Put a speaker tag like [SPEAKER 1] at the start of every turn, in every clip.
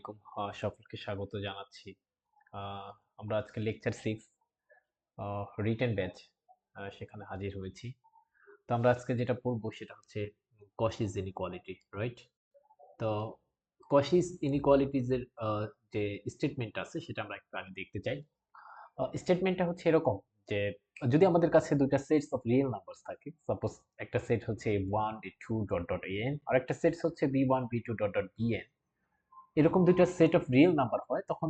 [SPEAKER 1] আলাইকুম। সকলকে স্বাগত জানাচ্ছি। আহ, আমরা আজকে লেকচার 6 রিটেন ব্যাচ সেখানে হাজির হয়েছি। তো আমরা আজকে যেটা পড়বো সেটা হচ্ছে কশিস ইনইকুয়ালিটি, রাইট? তো কশিস ইনইকুয়ালিটিজ এর যে স্টেটমেন্ট আছে সেটা আমরা একটু আগে দেখতে চাই। স্টেটমেন্টটা হচ্ছে এরকম যে যদি আমাদের কাছে দুইটা সেটস অফ রিয়েল নাম্বারস থাকে, সাপোজ একটা সেট হচ্ছে a1 a2 dot dot an আর একটা সেট হচ্ছে b1 b2 dot dot bn, এরকম দুইটা সেট অফ রিয়েল নাম্বার হয় তখন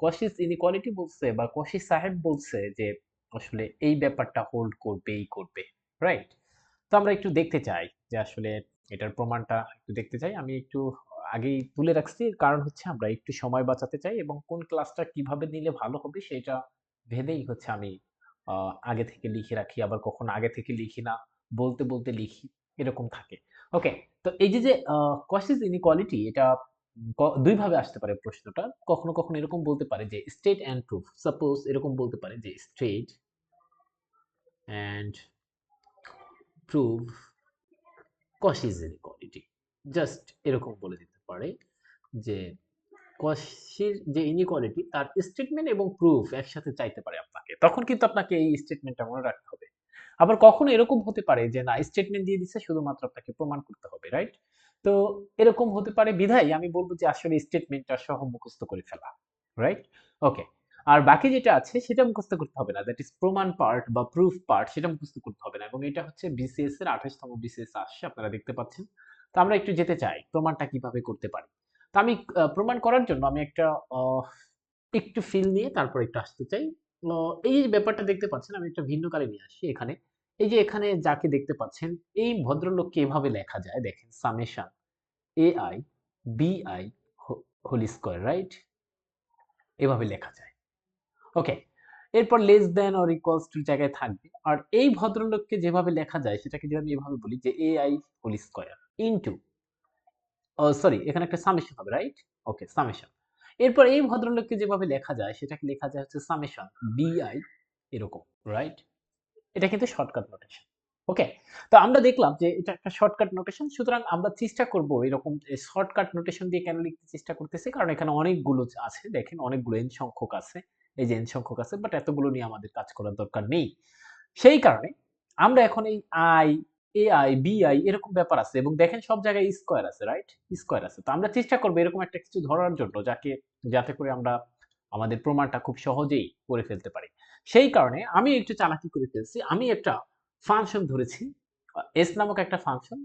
[SPEAKER 1] কশিস ইনইকুয়ালিটি বলছে বা কশিস সাহেব বলছে যে আসলে এই ব্যাপারটা হোল্ড করবেই করবে, রাইট? তো আমরা একটু দেখতে চাই যে আসলে এটার প্রমাণটা একটু দেখতে চাই। আমি একটু আগেই তুলে রাখছি, কারণ হচ্ছে আমরা একটু সময় বাঁচাতে চাই এবং কোন ক্লাসটা কিভাবে নিলে ভালো হবে সেটা ভেবেই হচ্ছে আমি আগে থেকে লিখে রাখি, আবার কখনো আগে থেকে লিখি না, বলতে বলতে লিখি, এরকম থাকে। ওকে, তো এই যে যে কশিস ইনইকুয়ালিটি এটা দুই ভাবে আসতে পারে প্রশ্নটা। কখনো কখনো এরকম বলতে পারে যে স্টেট অ্যান্ড প্রুফ, সাপোজ এরকম বলতে পারে যে state and prove Kashish inequality, just এরকম বলে দিতে পারে যে কশির যে ইনইকুয়ালিটি তার স্টেটমেন্ট এবং প্রুফ একসাথে চাইতে পারে আপনাকে, তখন কিন্তু আপনাকে এই স্টেটমেন্টটা মনে রাখতে হবে। আবার কখনো এরকম হতে পারে যে না, স্টেটমেন্ট দিয়ে দিচ্ছে, শুধুমাত্র আপনাকে প্রমাণ করতে হবে, রাইট? তো এরকম হতে পারে বিধায় আমি বলবো যে আসলে স্টেটমেন্টটা সহ মুখস্থ করে ফেলা, রাইট? ওকে, আর বাকি যেটা আছে সেটা মুখস্থ করতে হবে না, দ্যাট ইজ প্রমাণ পার্ট বা প্রুফ পার্ট, সেটা মুখস্থ করতে হবে না। এবং এটা হচ্ছে বিসিএস এর 28তম বিসিএস আসছে, আপনারা দেখতে পাচ্ছেন। তো আমরা একটু যেতে চাই প্রমাণটা কিভাবে করতে পারি। তো আমি প্রমাণ করার জন্য আমি একটা আহ, একটু ফিল নিয়ে তারপর একটু আসতে চাই। এই যে ব্যাপারটা দেখতে পাচ্ছেন, আমি একটা ভিন্ন কালে নিয়ে আসি এখানে। এই যে এখানে যাকে দেখতে পাচ্ছেন, এই ভদ্রলোককে এভাবে লেখা যায়, দেখেন, summation ai bi whole square, right? এভাবে লেখা যায়। ওকে, এরপর less than or equals to জায়গায় থাকবে। আর এই ভদ্রলোককে যেভাবে লেখা যায় সেটাকে যদি আমি এভাবে বলি যে ai whole square into, sorry, এখানে একটা সামেশন হবে, রাইট? ওকে, সামেশন। এরপর এই ভদ্রলোককে যেভাবে লেখা যায় সেটাকে লেখা যায় হচ্ছে সামেশন বিআই, এরকম, রাইট? এটা কিন্তু শর্টকাট নোটেশন। ওকে, তো আমরা দেখলাম যে এটা একটা শর্টকাট নোটেশন, সুতরাং আমরা চেষ্টা করব এরকম শর্টকাট নোটেশন দিয়ে কেন লিখতে চেষ্টা করতেছি, কারণ এখানে অনেকগুলো আছে, দেখেন অনেকগুলো এন সংখ্যক আছে, এই যে এন সংখ্যক আছে, বাট এতগুলো নিয়ে আমাদের কাজ করার দরকার নেই। সেই কারণে আমরা এখন এই আই, এআই, বিআই এরকম ব্যাপার আছে এবং দেখেন সব জায়গায় স্কয়ার আছে, রাইট? স্কয়ার আছে। তো আমরা চেষ্টা করব এরকম একটা কিছু ধরার জন্য যাতে করে আমরা আমাদের প্রমাণটা খুব সহজেই করে ফেলতে পারি। সেই কারণে আমি একটু চালাকি করে ফেলছি। আমি একটা ফাংশন ধরেছি, এস নামক একটা ফাংশন,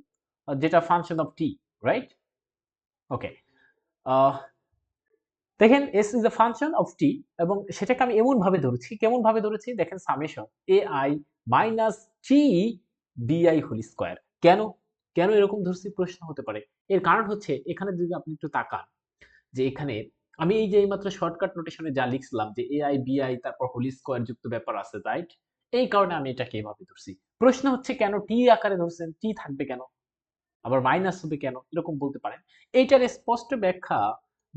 [SPEAKER 1] যেটা ফাংশন অফ টি, রাইট? ওকে, আহ দেখেন s is a function of t এবং সেটাকে আমি এমন ভাবে ধরেছি, কেমন ভাবে ধরেছি দেখেন, সামেশন ai মাইনাস টি bi হোল স্কয়ার। কেন কেন এরকম ধরছি প্রশ্ন হতে পারে। এর কারণ হচ্ছে এখানে যদি আপনি একটু তাকান যে এখানে আমি এই যে এইমাত্র শর্টকাট নোটেশনে যা লিখছিলাম যে ai bi তারপর হোল স্কয়ার যুক্ত ব্যাপার আছে, রাইট? এই কারণে আমি এটাকে এভাবে ধরছি। প্রশ্ন হচ্ছে কেন টি আকারে ধরছেন, টি থাকবে কেন, আবার মাইনাস হবে কেন, এরকম বলতে পারেন। এইটার স্পষ্ট ব্যাখ্যা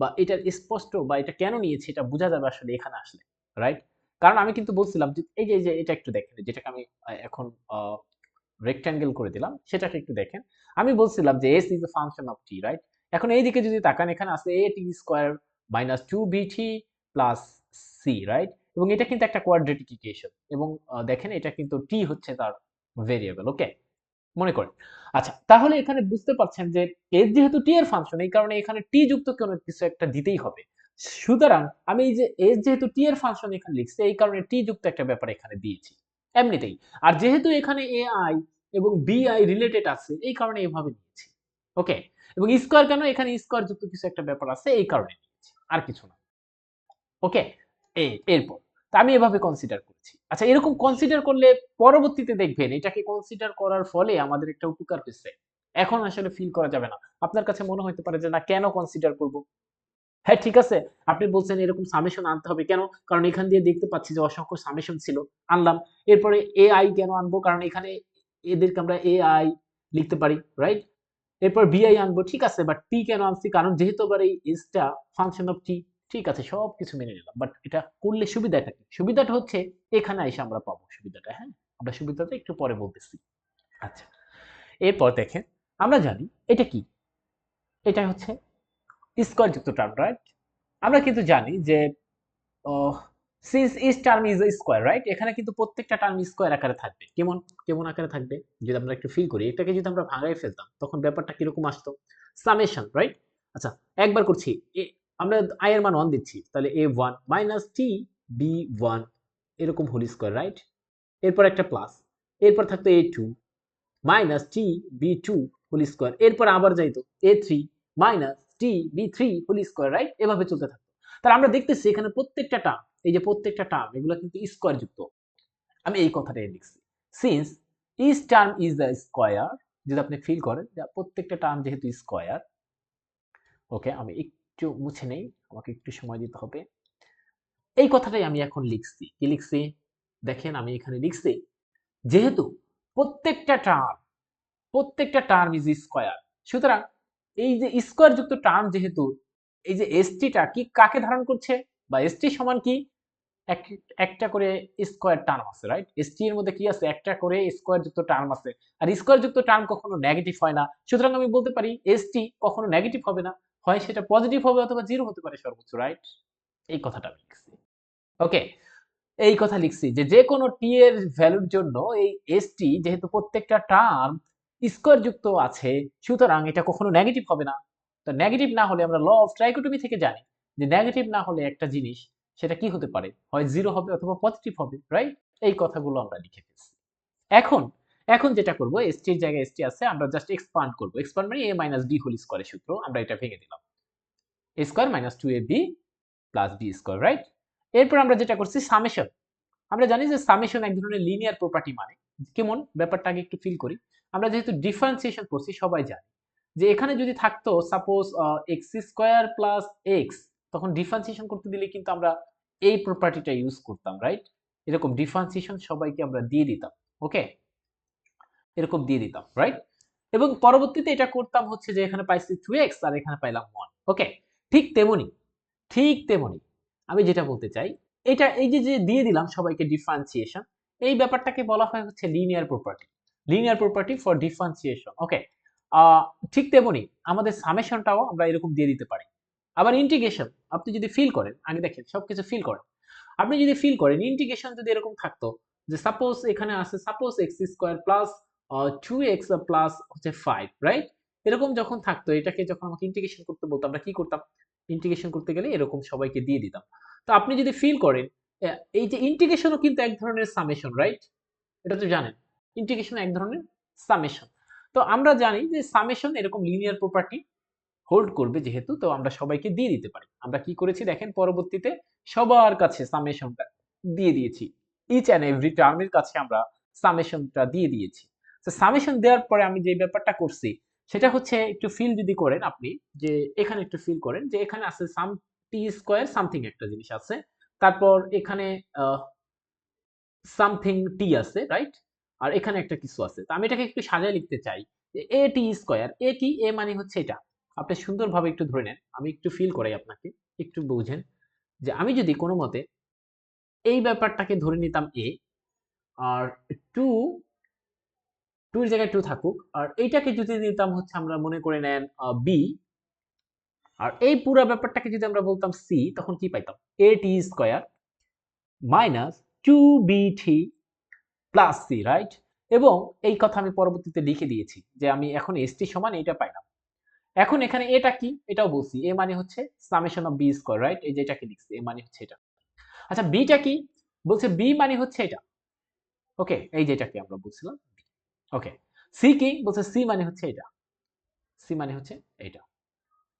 [SPEAKER 1] বা এটার স্পষ্ট বা এটা কেন নিয়েছি এটা বোঝা যাবে আসলে এখানে আসলে, রাইট? কারণ আমি কিন্তু বলছিলাম যে এই যে এটা একটু দেখেন, যেটাকে আমি এখন রেক্ট্যাঙ্গেল করে দিলাম, সেটাকে একটু দেখেন। আমি বলছিলাম যে s is a function of t, right? এখন এইদিকে যদি তাকান, এখানে আছে a t square minus 2bt plus c, right? এবং এটা কিন্তু একটা কোয়াড্রেটিক ইকুয়েশন এবং দেখেন এটা কিন্তু t হচ্ছে তার ভেরিয়েবল, ওকে, মনে করেন। আচ্ছা, তাহলে এখানে বুঝতে পারছেন যে এর যেহেতু টি এর ফাংশন, এই কারণে এখানে টি যুক্ত কোনো কিছু একটা দিতেই হবে। সুতরাং আমি এই যে এর যেহেতু টি এর ফাংশন এখানে লিখছি, এই কারণে টি যুক্ত একটা ব্যাপার এখানে দিয়েছি এমনিতেই। আর যেহেতু এখানে এ আই এবং বি আই রিলেটেড আছে, এই কারণে এভাবে নিয়েছি। ওকে, এবং স্কয়ার কেন, এখানে স্কয়ার যুক্ত কিছু একটা ব্যাপার আছে, এই কারণে নিয়েছি, আর কিছু না। ওকে, এরপর তা আমি এভাবে কনসিডার করছি। আচ্ছা, এরকম কনসিডার করলে পরবর্তীতে দেখবেন এটাকে কনসিডার করার ফলে আমাদের একটা উপকার হয়েছে। এখন আসলে ফিল করা যাবে না। আপনার কাছে মনে হতে পারে যে না, কেন কনসিডার করব? হ্যাঁ, ঠিক আছে, আপনি বলছেন এরকম সামেশন আনতে হবে কেন, কারণ এখান দিয়ে দেখতে পাচ্ছি যে অসংখ্য সামেশন ছিল, আনলাম। এরপরে এআই কেন আনবো, কারণ এখানে এদেরকে আমরা এআই লিখতে পারি, রাইট? এরপর বিআই আনবো, ঠিক আছে, বাট টি কেন আনছি, কারণ যেহেতু আবার এই এসটা ফাংশন অফ টি, ঠিক আছে, সবকিছু মেনে নিলাম, বাট এটা করলে সুবিধাটা কি? সুবিধাটা হচ্ছে এখানে এসে আমরা পাবো সুবিধাটা, হ্যাঁ, আমরা সুবিধাটা একটু পরে বলতেছি। আচ্ছা, এরপর দেখেন, আমরা জানি এটা কি, এটা হচ্ছে স্কয়ার যুক্ত টার্ম, রাইট? আমরা কিন্তু জানি যে since each term is a square, right? এখানে কিন্তু প্রত্যেকটা টার্ম স্কোয়ার আকারে থাকবে। কেমন কেমন আকারে থাকবে? যদি আমরা একটু ফিল করি, এটাকে যদি আমরা ভাঙায় ফেলতাম তখন ব্যাপারটা কিরকম আসতো? Summation, right? আচ্ছা, একবার করছি। আমরা আই এর মান 1 দিচ্ছি, তাহলে a1 মাইনাস টি b1 এরকম হোল স্কোয়ার, রাইট? এরপর একটা প্লাস, এরপর থাকতো a2 মাইনাস টি বি2 হোল স্কোয়ার, এরপর আবার যাইতো a3 মাইনাস টি বি3 হোল স্কোয়ার, রাইট? এভাবে চলতে থাকতো। তাহলে আমরা দেখতেছি এখানে প্রত্যেকটা টার্ম, এই যে প্রত্যেকটা টার্ম, এগুলো কিন্তু স্কোয়ার যুক্ত। আমি এই কথাটাই লিখছি, since each term is the square. যদি আপনি ফিল করেন যে প্রত্যেকটা টার্ম যেহেতু স্কোয়ার, ওকে, আমি একটু মুছে নেই, আমাকে একটু সময় দিতে হবে। এই কথাটাই আমি এখন লিখছি। কি লিখছি? দেখেন আমি এখানে লিখছি, যেহেতু প্রত্যেকটা টার্ম ইজ স্কোয়ার, সুতরাং এই যে স্কোয়ার যুক্ত টার্ম, যেহেতু এই যে এসটিটা কি কাকে ধারণ করছে, বা এসটি সমান কি একটা করে স্কোয়ার টার্ম আছে, রাইট? এসটি এর মধ্যে কি আছে? একটা করে স্কোয়ার যুক্ত টার্ম আছে। আর স্কোয়ার যুক্ত টার্ম কখনো নেগেটিভ হয় না, সুতরাং আমি বলতে পারি এসটি কখনো নেগেটিভ হবে না, হয় সেটা পজিটিভ হবে অথবা জিরো হতে পারে সর্বোচ্চ, রাইট? এই কথাটা আমি লিখছি। ওকে, এই কথা লিখছি যে যে কোনো টি এর ভ্যালুর জন্য এই এসটি যেহেতু প্রত্যেকটা টার্ম স্কোয়ার যুক্ত আছে, সুতরাং এটা কখনো নেগেটিভ হবে না। তো নেগেটিভ না হলে আমরা ল অফ ট্রাইকোটমি থেকে জানি যে নেগেটিভ না হলে একটা জিনিস সেটা কি হতে পারে, হয় জিরো হবে অথবা পজিটিভ হবে, রাইট? এই কথাগুলো আমরা লিখে ফেলছি। এখন এখন যেটা করব, এসটি এর জায়গায় এসটি আছে, আমরা জাস্ট এক্সপান্ড করব। এক্সপান্ড মানে a মাইনাস b হোল স্কয়ারের সূত্র, আমরা এটা ভেঙে দিলাম। a square minus 2ab plus b square, right? এরপর আমরা যেটা করছি সামেশন। আমরা জানি যে সামেশন এক ধরনের লিনিয়ার প্রপার্টি, মানে কেমন ব্যাপারটা আগে একটু ফিল করি। আমরা যেহেতু ডিফারেন্সিয়েশন করছি, সবাই জানি যে এখানে যদি থাকতো suppose x square plus x, তখন ডিফারেন্সিয়েশন করতে দিলে কিন্তু আমরা এই প্রপার্টিটা ইউজ করতাম, রাইট? এরকম ডিফারেন্সিয়েশন সবাইকে আমরা দিয়ে দিতাম, ওকে, এরকম দিয়ে দিতাম, রাইট? এবং পরবর্তীতে এটা করতাম হচ্ছে যে এখানে পাইছি 2x আর এখানে পাইলাম 1, ওকে। ঠিক তেমনি, ঠিক তেমনি আমি যেটা বলতে চাই, এটা এই যে যে দিয়ে দিলাম সবাইকে ডিফারেন্সিয়েশন, এই ব্যাপারটাকে বলা হয় হচ্ছে linear property. Linear property for differentiation, okay. ঠিক তেমনি আমাদের সামেশনটাও আমরা এরকম দিয়ে দিতে পারি। আবার ইন্টিগ্রেশন আপনি যদি ফিল করেন, আগে দেখেন সবকিছু ফিল করেন, আপনি যদি ফিল করেন ইন্টিগ্রেশন যদি এরকম থাকতো যে সাপোজ এখানে আছে suppose x square plus 2x plus হচ্ছে 5, রাইট? এরকম যখন থাকতো, এটাকে যখন আমাকে ইন্টিগ্রেশন করতে বলতো, আমরা কি করতাম? ইন্টিগ্রেশন করতে গেলে এরকম সবাইকে দিয়ে দিতাম। তো আপনি যদি ফিল করেন, এই যে ইন্টিগ্রেশনও কিন্তু এক ধরনের সামেশন, রাইট? এটা তো জানেন, ইন্টিগ্রেশন এক ধরনের সামেশন। তো আমরা জানি যে সামেশন এরকম লিনিয়ার প্রপার্টি হোল্ড করবে যেহেতু, তো আমরা সবাইকে দিয়ে দিতে পারি। আমরা কি করেছি দেখেন, পরবর্তীতে সবার কাছে সামেশনটা দিয়ে দিয়েছি, ইচ অ্যান্ড এভরি টার্মের কাছে আমরা সামেশনটা দিয়ে দিয়েছি। তো সামেশন দেওয়ার পরে আমি যে ব্যাপারটা করছি সেটা হচ্ছে, একটু ফিল যদি করেন আপনি, যে এখানে একটু ফিল করেন যে এখানে আছে সাম টি স্কোয়ার সামথিং একটা জিনিস আছে, তারপর এখানে সামথিং টি আছে, রাইট? আর এখানে একটা কিছু আছে। তো আমি এটাকে একটু সাজায় লিখতে চাই যে এ টি স্কোয়ার, এ কি, এ মানে হচ্ছে এটা। আপনি সুন্দরভাবে একটু ধরে নেন, আমি একটু ফিল করাই আপনাকে, একটু বুঝেন যে আমি যদি কোনো মতে এই ব্যাপারটাকে ধরে নিতাম এ, আর টু, টুর জায়গায় টু থাকুক, আর এইটাকে যদি নিতাম হচ্ছে আমরা মনে করে নেন বি, আর এই পুরো ব্যাপারটাকে যদি আমরা বলতাম সি, তখন কি পাইতাম? A T square minus two B T plus C, right? এবং এই কথা আমি পরবর্তীতে লিখে দিয়েছি যে আমি এখন এসটি সমান এটা পাইলাম। এখন এখানে এটা কি, এটাও বলছি, এ মানে হচ্ছে summation of b square, right? এই যে এটাকে লিখছি, এ মানে হচ্ছে এটা। আচ্ছা, বিটা কি? বলছে বি মানে হচ্ছে এটা, ওকে, এই যে এটাকে আমরা বলছিলাম, ওকে। সি কি? বলছে সি মানে হচ্ছে এটা, সি মানে হচ্ছে এটা।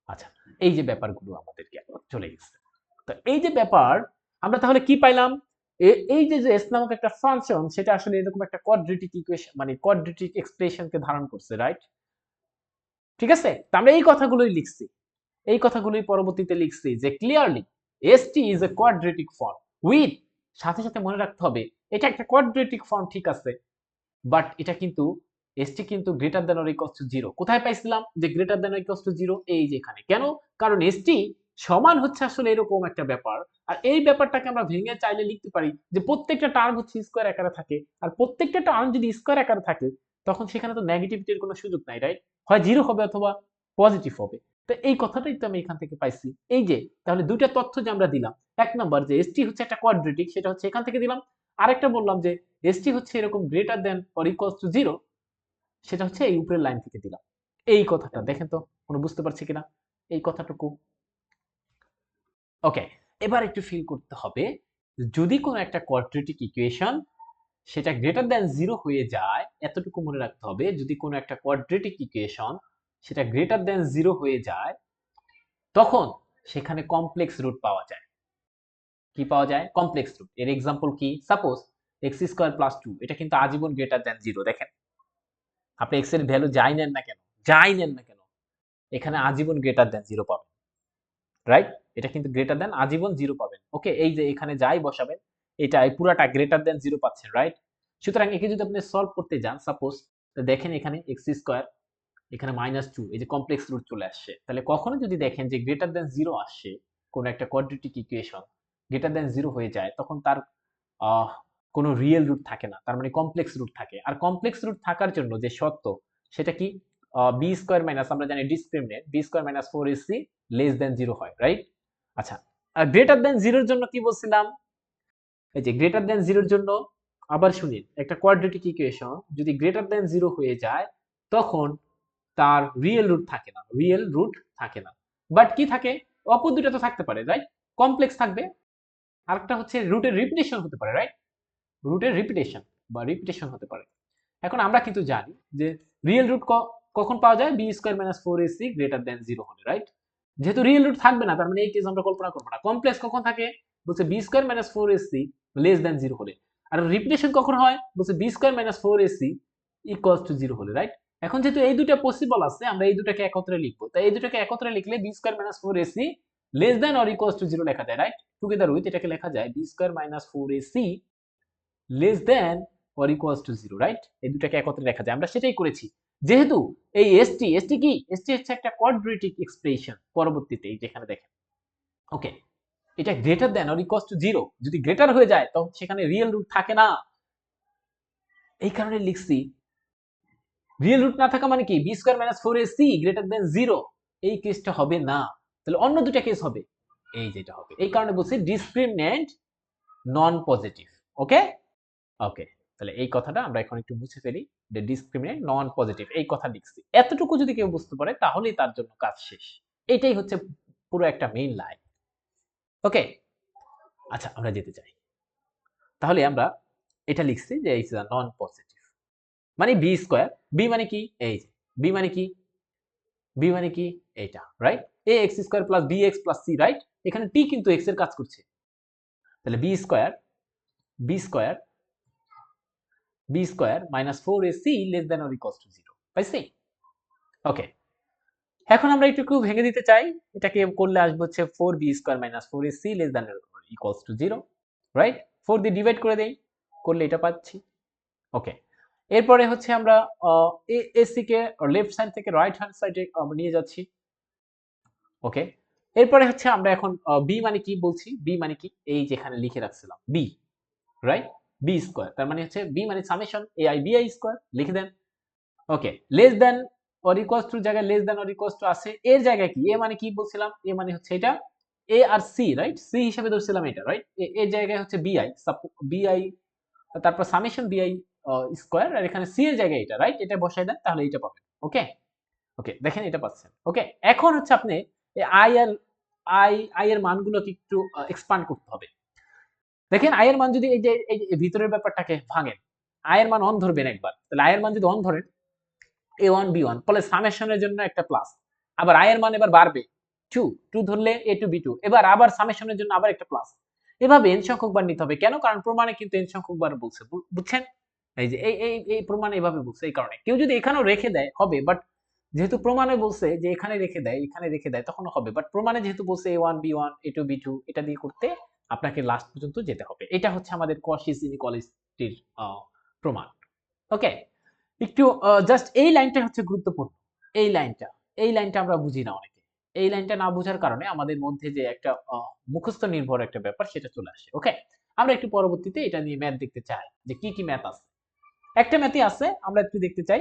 [SPEAKER 1] আচ্ছা, এই যে ব্যাপারগুলো আমাদেরকে চলে গেছে। তো এই যে ব্যাপার, আমরা তাহলে কি পাইলাম? এই যে যে এস নামক একটা ফাংশন, সেটা আসলে এরকম একটা কোয়াড্রেটিক ইকুয়েশন, মানে কোয়াড্রেটিক এক্সপ্রেশনকে ধারণ করছে, রাইট? ঠিক আছে, তো আমরা এই কথাগুলোই লিখছি, এই কথাগুলোই পরবর্তীতে লিখছি যে clearly ST is a quadratic form with, সাথে সাথে মনে রাখতে হবে এটা একটা কোয়াড্রেটিক ফর্ম, ঠিক আছে, বাট এটা কিন্তু এসটি কিন্তু greater than or equals to 0। কোথায় পাইছিলাম যে greater than or equals to 0? এই যে এখানে। কেন? কারণ এসটি সমান হচ্ছে আসলে এরকম একটা ব্যাপার। আর এই ব্যাপারটাকে আমরা ভেঙে চাইলে লিখতে পারি যে প্রত্যেকটা টার্ম হচ্ছে স্কয়ার আকারে থাকে, আর প্রত্যেকটা টার্ম যদি স্কয়ার আকারে থাকে তখন সেখানে তো নেগেটিভিটির কোনো সুযোগ নাই, রাইট? হয় 0 হবে অথবা পজিটিভ হবে। তো এই কথাটাই তো আমি এখান থেকে পাইছি। এই যে তাহলে দুইটা তথ্য যে আমরা দিলাম, এক নাম্বার যে এসটি হচ্ছে একটা কোয়াড্রেটিক, সেটা হচ্ছে এখান থেকে দিলাম। আরেকটা বললাম যে এসটি হচ্ছে এরকম greater than or equals to 0, সেটা হচ্ছে এই উপরের লাইন থেকে দিলাম। এই কথাটা দেখেন তো কোনো বুঝতে পারছি কিনা এই কথাটুকু। ওকে, এবার একটু ফিল করতে হবে, যদি কোনো একটা কোয়াড্রেটিক ইকুয়েশন সেটা গ্রেটার দ্যান 0 হয়ে যায়, এতটুকু মনে রাখতে হবে, যদি কোনো একটা কোয়াড্রেটিক ইকুয়েশন সেটা গ্রেটার দ্যান 0 হয়ে যায়, তখন সেখানে কমপ্লেক্স রুট পাওয়া যায়। কি পাওয়া যায়? Complex root. এর এক্সাম্পল কি? সাপোজ এক্স স্কোয়ার প্লাস 2, এটা কিন্তু আজীবন গ্রেটার দ্যান 0। দেখেন আপনি এক্স এর ভ্যালু যাই নেন না কেন, যাই নেন না কেন, এখানে আজীবন গ্রেটার দ্যান 0 পাবেন, রাইট? এটা কিন্তু গ্রেটার দ্যান আজীবন 0 পাবেন। ওকে, এই যে এখানে যাই বসাবেন, এটা এই পুরাটা গ্রেটার দ্যান 0 পাচ্ছেন, রাইট? সুতরাং একে যদি আপনি সলভ করতে যান, সাপোজ দেখেন এখানে এক্স স্কোয়ার, এখানে -2, এই যে কমপ্লেক্স রুট চলে আসছে। তাহলে কখনো যদি দেখেন যে গ্রেটার দ্যান 0 আসছে, কোন একটা কোয়াড্রেটিক ইকুয়েশন গ্রেটার দ্যান 0 হয়ে যায়, তখন তার কোনো রিয়েল রুট থাকে না, তার মানে কমপ্লেক্স রুট থাকে। আর কমপ্লেক্স রুট থাকার জন্য যে শর্ত, সেটা কি? বি স্কোয়ার মাইনাস, আমরা জানি discriminant, b square minus 4ac less than 0 হয়, রাইট? আচ্ছা, গ্রেটার দ্যান 0 এর জন্য কি বলছিলাম? এই যে গ্রেটার দ্যান 0 এর জন্য আবার শুনিন, একটা কোয়াড্রেটিক ইকুয়েশন যদি গ্রেটার দ্যান 0 হয়ে যায়, তখন তার রিয়েল রুট থাকে না, রিয়েল রুট থাকে না। বাট কি থাকে? অপর দুটো তো থাকতে পারে, রাইট? কমপ্লেক্স থাকবে। আরেকটা হচ্ছে রুটের রিপিটেশন হতে পারে, রাইট? রুটের রিপিটেশন বা রিপিটেশন হতে পারে। এখন আমরা কিন্তু জানি যে রিয়েল রুট কখন পাওয়া যায়? B square minus 4ac greater than 0 হলে, রাইট? যেহেতু রিয়েল রুট থাকবে না, তার মানে এই কেস আমরা কল্পনা করবো না। কমপ্লেক্স কখন থাকে? বলছে b square minus 4ac less than 0 হলে। আর রিপিটেশন কখন হয়? বলছে b square minus 4ac equals to 0 হলে, রাইট? এখন যেহেতু এই দুটো পসিবল আছে, আমরা এই দুটাকে একত্রে লিখবো। তাই এই দুটাকে একত্রে লিখলে b square minus 4ac less than or equals to 0 লেখা যায়, রাইট? টুগেদার উইথ এটাকে লেখা যায় b square minus 4ac less than or equals to 0, right? এই দুটাকে একত্রে লেখা যায়, আমরা সেটাই করেছি। যেহেতু এই এসটি কি? এসটি হচ্ছে একটা কোয়াড্রেটিক এক্সপ্রেশন। পরবর্তীতে এই যেখানে দেখেন, ওকে, এটা greater than or equals to 0, যদি গ্রেটার হয়ে যায় তখন সেখানে রিয়েল রুট থাকে না। এই কারণে লিখছি রিয়েল রুট না থাকা মানে কি? B square minus 4ac greater than 0, এই কেসটা হবে না। তাহলে অন্য দুটা কেস হবে, এই যেটা হবে। এই কারণে বলছি ডিসক্রিমিনেন্ট নন পজিটিভ। ওকে, ওকে, তাহলে এই কথাটা আমরা এখন একটু মুছে ফেলি, যে ডিসক্রিমিনেন্ট নন পজিটিভ, এই কথা লিখছি। এতটুকু যদি কেউ বুঝতে পারে তাহলেই তার জন্য কাজ শেষ। এটাই হচ্ছে পুরো একটা মেইন লাইন। ওকে, আচ্ছা আমরা যেতে চাই। তাহলে আমরা এটা লিখছি যে ইটস আ নন পজিটিভ, মানে বি স্কোয়ার, বি মানে কি? এই যে বি মানে কি? বি মানে কি? এইটা, right? A X square plus B X plus C, right? এখানে টি কিন্তু এক্স এর কাজ করছে। তাহলে B square, B square, B square minus 4ac less than or equals to 0, পাইছি? ওকে, এখন আমরা একটু ভেঙে দিতে চাই। এটাকে করলে আসবে হচ্ছে 4b square minus 4ac less than equals to 0, right? 4 দিয়ে ডিভাইড করে দেই, করলে এটা পাচ্ছি। ওকে, এরপরে হচ্ছে আমরা এসি কে লেফট সাইড থেকে রাইট হ্যান্ড সাইডে নিয়ে যাচ্ছি। ওকে, এরপরে হচ্ছে আমরা এখন বি মানে কি বলছি? বি মানে কি? এই যেখানে লিখে রাখছিলাম বি, রাইট? বি স্কোয়ার, তার মানে হচ্ছে বি মানে সামেশন ai bi স্কোয়ার, লিখে দেন। Okay, less than or equals to জায়গায় less than or equals to আছে, এর জায়গায় কি? এ মানে কি বলছিলাম? এ মানে হচ্ছে এটা এ আর সি, রাইট? সি হিসেবে ধরছিলাম এটা, রাইট? এর জায়গায় হচ্ছে বিআই, বিআই, তারপর সামেশন বিআই স্কয়ার, আর এখানে সি এর জায়গায় এটা, রাইট? এটা বসাই দেন, তাহলে এটা পাবেন। ওকে, ওকে, দেখেন এটা পাচ্ছেন। ওকে, এখন হচ্ছে আপনি এই আই আর আই এর মানগুলোকে একটু এক্সপান্ড করতে হবে। দেখেন আই এর মান যদি এই যে ভিতরের ব্যাপারটাকে ভাঙেন, আই এর মান অন ধরবেন একবার, তাহলে আই এর মান যদি অন ধরেন a1 b1, ফলে সামেশনের জন্য একটা প্লাস, আবার আই এর মান এবার বাড়বে 2 ধরলে a2 b2, এবার আবার সামেশনের জন্য আবার একটা প্লাস। এভাবে n সংখ্যক বার নিতে হবে। কেন? কারণ প্রমাণে কিন্তু n সংখ্যক বার বলছে, বুঝছেন? এই যে এই প্রমাণে এভাবে বলছে, এই কারণে কেউ যদি এখানেও রেখে দেয় হবে, বাট যেহেতু প্রমাণে বলছে যে এখানে রেখে দেয়, এখানে রেখে দেয়, তখন হবে। বাট প্রমাণে যেহেতু বলছে a1 b1 a2 b2, এটা দিয়ে করতে আপনাকে লাস্ট পর্যন্ত যেতে হবে। এটা হচ্ছে আমাদের কশিস ইনইকুয়ালিটির প্রমাণ। ওকে, একটু জাস্ট এই লাইনটা হচ্ছে গুরুত্বপূর্ণ। এই লাইনটা, এই লাইনটা আমরা বুঝি না অনেকে। এই লাইনটা না বোঝার কারণে আমাদের মধ্যে যে একটা মুখস্থ নির্ভর একটা ব্যাপার, সেটা চলে আসে। ওকে, আমরা একটু পরবর্তীতে এটা নিয়ে ম্যাথ দেখতে চাই, যে কি কি ম্যাথ আছে। একটা ম্যাথই আছে, আমরা একটু দেখতে চাই।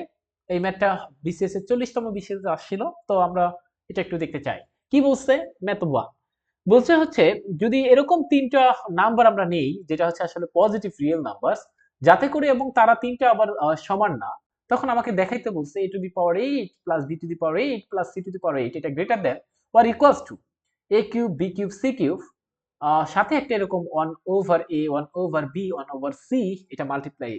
[SPEAKER 1] এই ম্যাথটা বিসিএস এর 40তম বিসিএস আসছিল, তো আমরা এটা একটু দেখতে চাই। কি বলছে ম্যাথ 1? বলছে হচ্ছে যদি এরকম তিনটা নাম্বার আমরা নেই যেটা হচ্ছে আসলে পজিটিভ রিয়েল নাম্বার, যাতে করে এবং তারা তিনটা আবার সমান না, তখন আমাকে দেখাইতে বলছে a to the power 8 plus b to the power 8 plus c to the power 8 এটা greater than or equals to a cube b cube c cube সাথে একটা এরকম 1 over a 1 over b 1 over c এটা multiply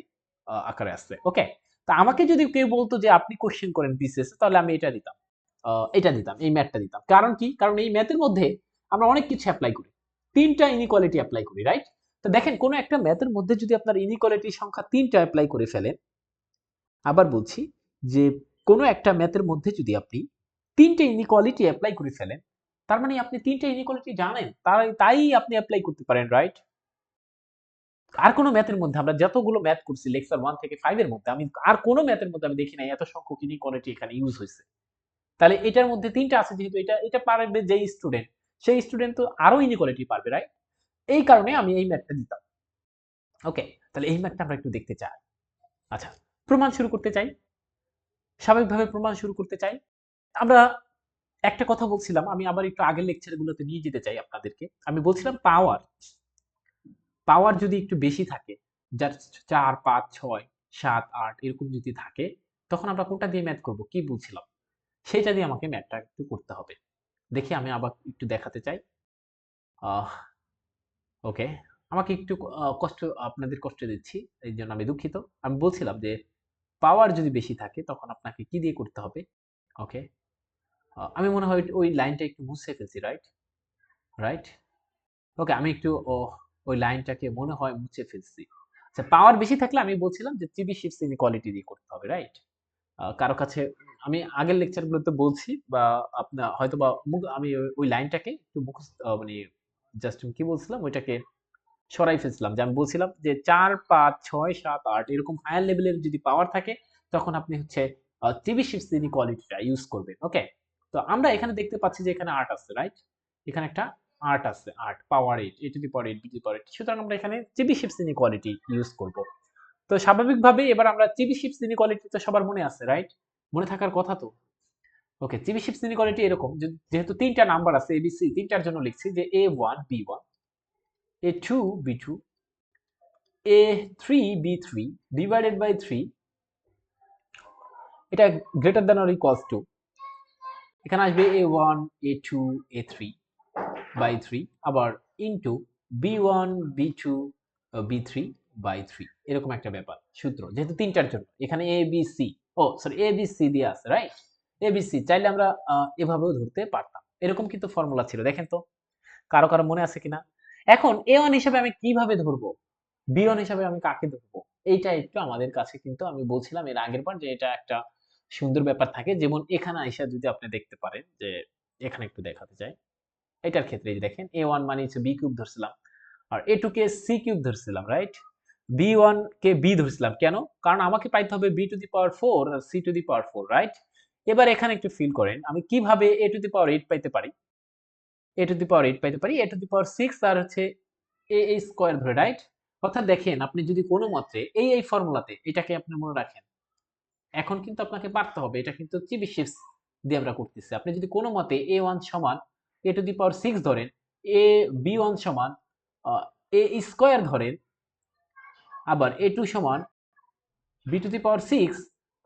[SPEAKER 1] আকারে আসছে। ওকে, তা আমাকে যদি কেউ বলতো যে আপনি কোশ্চেন করেন বিসিএস তাহলে আমি এটা দিতাম, এই ম্যাথটা দিতাম। কারণ কি? কারণ এই ম্যাথের মধ্যে আমরা অনেক কিছু অ্যাপ্লাই করি, তিনটা ইনইকুয়ালিটি অ্যাপ্লাই করি, রাইট? তো দেখেন কোন একটা ম্যাথের মধ্যে যদি আপনার ইনইকুয়ালিটির সংখ্যা তিনটা অ্যাপ্লাই করে ফেলেন, আবার বলছি যে কোনো একটা ম্যাথের মধ্যে যদি আপনি তিনটে ইনইকুয়ালিটি অ্যাপ্লাই করে ফেলেন, তার মানে আপনি তিনটে ইনইকুয়ালিটি জানেন, তাই আপনি অ্যাপ্লাই করতে পারেন, রাইট? আর কোনো ম্যাথের মধ্যে আমরা যতগুলো ম্যাথ করছি লেকচার 1 থেকে 5 এর মধ্যে আমি আর কোনো ম্যাথের মধ্যে আমি দেখি নাই এত সংখ্যক ইনইকুয়ালিটি এখানে ইউজ হয়েছে। তাহলে এটার মধ্যে তিনটা আছে, যেহেতু এটা পারবে যেই স্টুডেন্ট, সেই স্টুডেন্ট তো আরো ইনইকুয়ালিটি পারবে, রাইট? এই কারণে আমি এই ম্যাথটা দিতাম। ওকে, তাহলে এই ম্যাথটা আমরা একটু দেখতে চাই। আচ্ছা, প্রমাণ শুরু করতে চাই, স্বাভাবিকভাবে প্রমাণ শুরু করতে চাই। আমরা একটা কথা বলছিলাম, আমি আবার একটু আগের লেকচারগুলোতে নিয়ে যেতে চাই আপনাদেরকে। আমি বলছিলাম পাওয়ার পাওয়ার যদি একটু বেশি থাকে, যার 4 5 6 7 8 এরকম যদি থাকে, তখন আমরা কোনটা দিয়ে ম্যাথ করব কি বলছিলাম, সেটা দিয়ে আমাকে ম্যাথটা একটু করতে হবে। দেখি আমি আবার একটু দেখাতে চাই। ওকে, আমাকে একটু আপনাদের কষ্ট দিচ্ছি, এই জন্য আমি দুঃখিত। আমি বলছিলাম যে পাওয়ার যদি বেশি থাকে তখন আপনাকে কি দিয়ে করতে হবে। ওকে, আমি মনে হয় ওই লাইনটা একটু মুছে ফেলছি, রাইট? রাইট। ওকে, আমি একটু ওই লাইনটাকে মনে হয় মুছে ফেলছি। আচ্ছা, পাওয়ার বেশি থাকলে আমি বলছিলাম যে চিবিশিপস ইনইকুয়ালিটি দিয়ে করতে হবে, রাইট? কারো কাছে আমি আগের লেকচারগুলোতে বলছি বা আপনার হয়তোবা আমি ওই লাইনটাকে একটু মুখস্থ মানে জাস্ট কি বলছিলাম ওইটাকে সরাই ফেলছিলাম, যে আমি বলছিলাম যে 4 5 6 7 8 এরকম হায়ার লেভেলের যদি পাওয়ার থাকে, তখন আপনি হচ্ছে চিবিশিপস ইনইকুয়ালিটিটা ইউজ করবেন। ওকে, তো আমরা এখানে দেখতে পাচ্ছি যে এখানে 8 আছে, রাইট? এখানে একটা 8 আছে, 8 power 8 a to the power 8 b to the power 8, সুতরাং আমরা এখানে চিবিশিপস ইনইকুয়ালিটি ইউজ করব। তো স্বাভাবিকভাবে এবার আমরা চিবিশিপস ইনইকুয়ালিটি তো সবার মনে আছে, রাইট? মনে থাকার কথা তো। ওকে, চিবিশিপস ইনইকুয়ালিটি এরকম, যেহেতু তিনটা নাম্বার আছে এবিসি, তিনটার জন্য লিখছি যে a1 b1 a2 b2 a3 b3 divided by 3, এটা greater than or equals two, এখানে আসবে a1 a2 a3 বাই 3 আবার into b1 b2 b3 by 3, এরকম একটা ব্যাপার সূত্র, যেহেতু তিনটার জন্য এখানে a b c, oh sorry a b c দিয়ে আছে, রাইট? a b c চাইলে আমরা এভাবেও ধরতে পারতাম, এরকম কিন্তু ফর্মুলা ছিল, দেখেন তো কারো কারো মনে আছে কিনা। এখন a1 হিসেবে আমি কিভাবে ধরবো, b1 হিসেবে আমি কাকে ধরবো, এইটা একটু আমাদের কাছে কিন্তু আমি বলছিলাম এর আগের বার যে এটা একটা সুন্দর ব্যাপার থাকে। যেমন এখানে আইসা যদি আপনি দেখতে পারেন যে এখানে একটু দেখাতে চাই, এটার ক্ষেত্রে এই যে দেখেন a1 মানে হচ্ছে b কিউব ধরছিলাম, আর a2 কে c কিউব ধরছিলাম, রাইট? b1 কে b ধরছিলাম কেন? কারণ আমাকে পাইতে হবে b টু দি পাওয়ার 4 আর c to the power 4, right? এবার এখানে একটু ফিল করেন আমি কিভাবে a টু দি পাওয়ার 8 পাইতে পারি, a টু দি পাওয়ার 8 পাইতে পারি, a টু দি পাওয়ার 6 আর হচ্ছে a স্কয়ার ধরে, রাইট? অর্থাৎ দেখেন আপনি যদি কোনো মতে এই ফর্মুলাতে এটাকে আপনি মনে রাখেন, এখন কিন্তু আপনাকে পারতে হবে, এটা কিন্তু চিবিশিপস দিয়ে আমরা করতেছি। আপনি যদি কোনো মতে a1 সমান a টু দি পাওয়ার 6 ধরেন, a b1 সমান a স্কয়ার ধরেন, আবার a2 সমান b to the power 6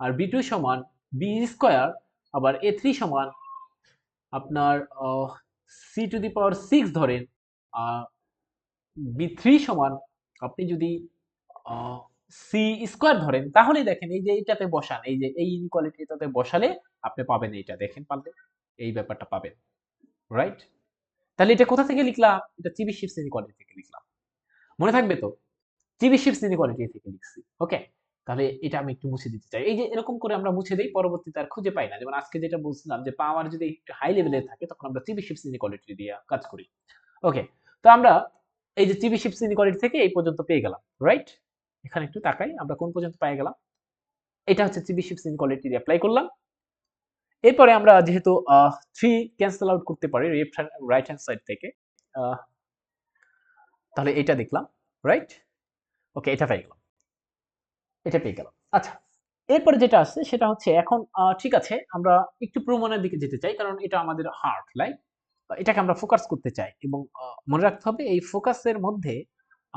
[SPEAKER 1] R b2 সমান b স্কয়ার, আবার a3 সমান আপনার c টু দি পাওয়ার 6 ধরেন, b3 সমান আপনি যদি সি স্কয়ার ধরেন, তাহলে দেখেন এই যে এইটাতে বসান, এই যে এই ইনইকুয়ালিটিটাতে বসালে আপনি পাবেন এইটা, দেখেন পারলে এই ব্যাপারটা পাবেন, রাইট? তাহলে এটা কোথা থেকে লিখলাম, এটা চিবিশিপস ইনইকুয়ালিটি থেকে লিখলাম, মনে থাকবে তো? চিবিশিপস ইনইকুয়ালিটি থেকে লিখছি। ওকে, তাহলে এটা আমি একটু মুছে দিতে চাই, এই যে এরকম করে আমরা মুছে দেই, পরবর্তীতে আর খুঁজে পাই না। যেমন আজকে যেটা বলছিলাম যে পাওয়ার যদি একটু হাই লেভেলে থাকে তখন আমরা চিবিশিপস ইনইকুয়ালিটি দিয়ে কাজ করি। ওকে, তো আমরা এই যে চিবিশিপস ইনইকুয়ালিটি থেকে এই পর্যন্ত পেয়ে গেলাম, রাইট? এখানে একটু তাকাই আমরা কোন পর্যন্ত পেয়ে গেলাম, এটা হচ্ছে চিবিশিপস ইনইকুয়ালিটি অ্যাপ্লাই করলাম। এরপরে আমরা যেহেতু 3 ক্যান্সেল আউট করতে পারি রাইট হ্যান্ড সাইড থেকে, তাহলে এটা দেখলাম, রাইট? ওকে, এটা পেয়ে গেলাম, এটা পেয়ে গেলাম। আচ্ছা, এরপরে যেটা আছে সেটা হচ্ছে এখন ঠিক আছে আমরা একটু প্রমাণের দিকে যেতে চাই, কারণ এটা আমাদের হার্ট লাইক এটাকে আমরা ফোকাস করতে চাই এবং মনে রাখতে হবে এই ফোকাসের মধ্যে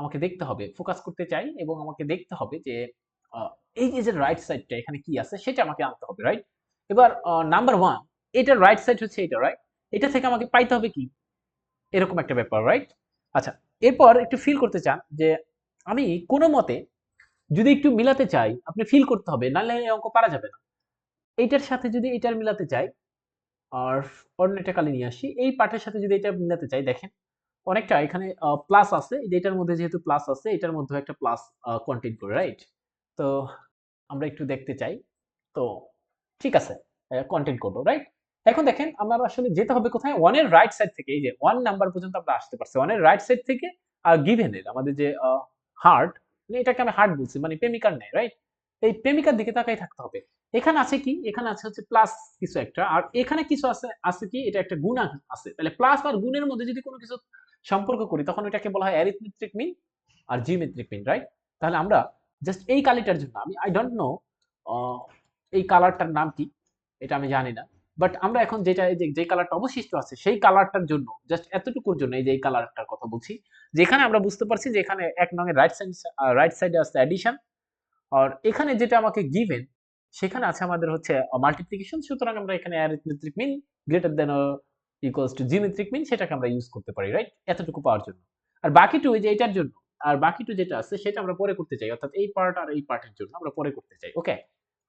[SPEAKER 1] আমাকে দেখতে হবে, ফোকাস করতে চাই এবং আমাকে দেখতে হবে যে আহ, এই যে রাইট সাইডটা এখানে কি আছে সেটা আমাকে আনতে হবে, রাইট? এবার নাম্বার ওয়ান, এটার রাইট সাইড হচ্ছে এটা, রাইট? এটা থেকে আমাকে পাইতে হবে কি, এরকম একটা ব্যাপার, রাইট? আচ্ছা, এরপর একটু ফিল করতে চান যে আমি কোনো মতে যদি একটু মিলাতে চাই, আপনি ফিল করতে হবে, নাহলে এই অঙ্ক পারা যাবে না। এইটার সাথে যদি এটার মিলাতে চাই, আর অন্য একটা কালি নিয়ে আসি, এই পার্টের সাথে যদি এটা মিলাতে চাই, দেখেন অনেকটা এখানে প্লাস আছে, এটার মধ্যে যেহেতু প্লাস আছে এটার মধ্যে একটা প্লাস কন্টেইন করে, রাইট? তো আমরা একটু দেখতে চাই, তো ঠিক আছে, কন্টেন্ট করবো, রাইট? এখন দেখেন আমার আসলে যেতে হবে কোথায়, ওয়ানের রাইট সাইড থেকে, এই যে ওয়ান নাম্বার পর্যন্ত আমরা আসতে পারছি ওয়ানের রাইট সাইড থেকে, আর গিভেনের আমাদের যে হার্ট, এটাকে আমি হার্ট বলছি, মানে প্রেমিকার নেই, রাইট? এই প্রেমিকার দিকে তাকাই থাকতে হবে। এখানে আছে কি, এখানে আছে হচ্ছে প্লাস কিছু একটা, আর এখানে কিছু আছে, আছে কি, এটা একটা গুণ আছে, তাহলে প্লাস আর গুণের মধ্যে যদি কোনো কিছু সম্পর্ক করি তখন এটাকে বলা হয় অ্যারিথমেটিক মিন আর জিওমেট্রিক মিন, রাইট? তাহলে আমরা জাস্ট এই কালিটার জন্য, আমি আই ডোন্ট নো এই কালারটার নাম কি, এটা আমি জানি না, বাট আমরা এখন যেটা এই যে কালারটা অবশিষ্ট আছে সেই কালারটার জন্য, জাস্ট এতটুকুর জন্য এই যে এই কালারটার কথা বলছি, যেখানে আমরা বুঝতে পারছি যে এখানে এক নঙের রাইট সাইডে আছে অ্যাডিশন, আর এখানে যেটা আমাকে গিভেন সেখানে আছে আমাদের হচ্ছে মাল্টিপ্লিকেশন, সুতরাং আমরা এখানে arithmetic mean greater than equals to geometric mean সেটাকে আমরা ইউজ করতে পারি, রাইট? এতটুকু পাওয়ার জন্য। আর বাকি টু এই যে এটার জন্য, আর বাকি টু যেটা আছে সেটা আমরা পরে করতে চাই, অর্থাৎ এই পার্ট আর এই পার্টের জন্য আমরা পরে করতে চাই, ওকে?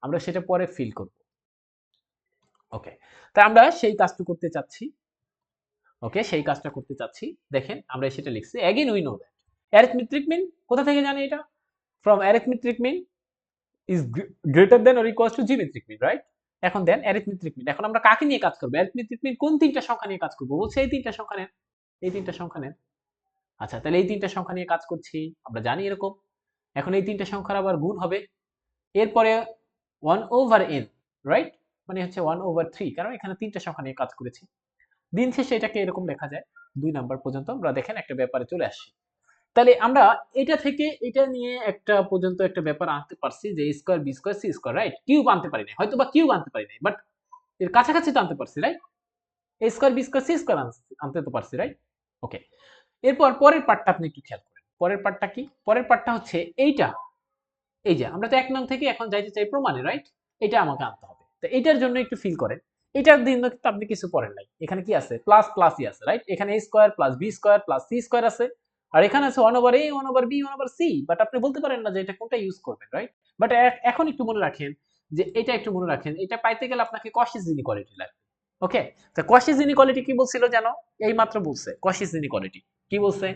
[SPEAKER 1] আমরা সেটা পরে ফিল করব, ওকে? তাই আমরা সেই কাজটা করতে চাচ্ছি, ওকে? সেই কাজটা করতে চাচ্ছি, দেখেন আমরা সেটা লিখছি, again we know that arithmetic mean কোথা থেকে জানি এটা, from arithmetic mean is greater than or equals to geometric mean, right? এখন দেন arithmetic mean, এখন আমরা কাকে নিয়ে কাজ করব, arithmetic mean কোন তিনটা সংখ্যা নিয়ে কাজ করব, বলছে এই তিনটা সংখ্যা নেন, এই তিনটা সংখ্যা নেন। আচ্ছা, তাহলে এই তিনটা সংখ্যা নিয়ে কাজ করছি, আমরা জানি এরকম। এখন এই তিনটা সংখ্যার আবার গুণ হবে, এরপরে 1 ওভার n, রাইট? মানে হচ্ছে 1 ওভার 3, কারণ এখানে তিনটা সংখ্যা নিয়ে কাজ করেছি। দিন শেষে এটাকে এরকম লেখা যায়, 2 নাম্বার পর্যন্ত আমরা দেখেন একটা ব্যাপারে চলে আসছি। তাহলে আমরা এটা থেকে এটা নিয়ে একটা পর্যন্ত একটা ব্যাপার আনতে পারছি যে a square b square c square, right? Cube আনতে পারি না, হয়তো বা কিউব আনতে পারি না, বাট এর কাছাকাছি তো আনতে পারছি, right? a square b square c square আনতে তো পারছি, রাইট? ওকে, এরপর পরের পার্টটা আপনি একটু খেয়াল করেন, পরের পার্টটা কি, পরের পার্টটা হচ্ছে এইটা, এই যে আমরা তো এক নং থেকে এখন যাইতে চাই প্রমাণে, রাইট? এটা আমাকে আনতে হবে, তো এটার জন্য একটু ফিল করেন, এটার দিন কিন্তু আপনি কিছু করেন নাই, এখানে কি আছে, প্লাস প্লাসই আছে, রাইট? এখানে a square plus b square plus c square আছে, আর এখানে আছে 1 over a 1 over b 1 over c, but আপনি বলতে পারেন না যে এটা কোনটা ইউজ করবেন, রাইট? বাট এখন একটু মনে রাখেন যে এটা একটু মনে রাখেন, এটা পাইতে গেলে আপনাকে কশিস ইনইকুয়ালিটি লাগবে, ওকে? তো কশিস ইনইকুয়ালিটি কি বলছিল জানো, এই মাত্র বলছে কশিস ইনইকুয়ালিটি কি বলছে,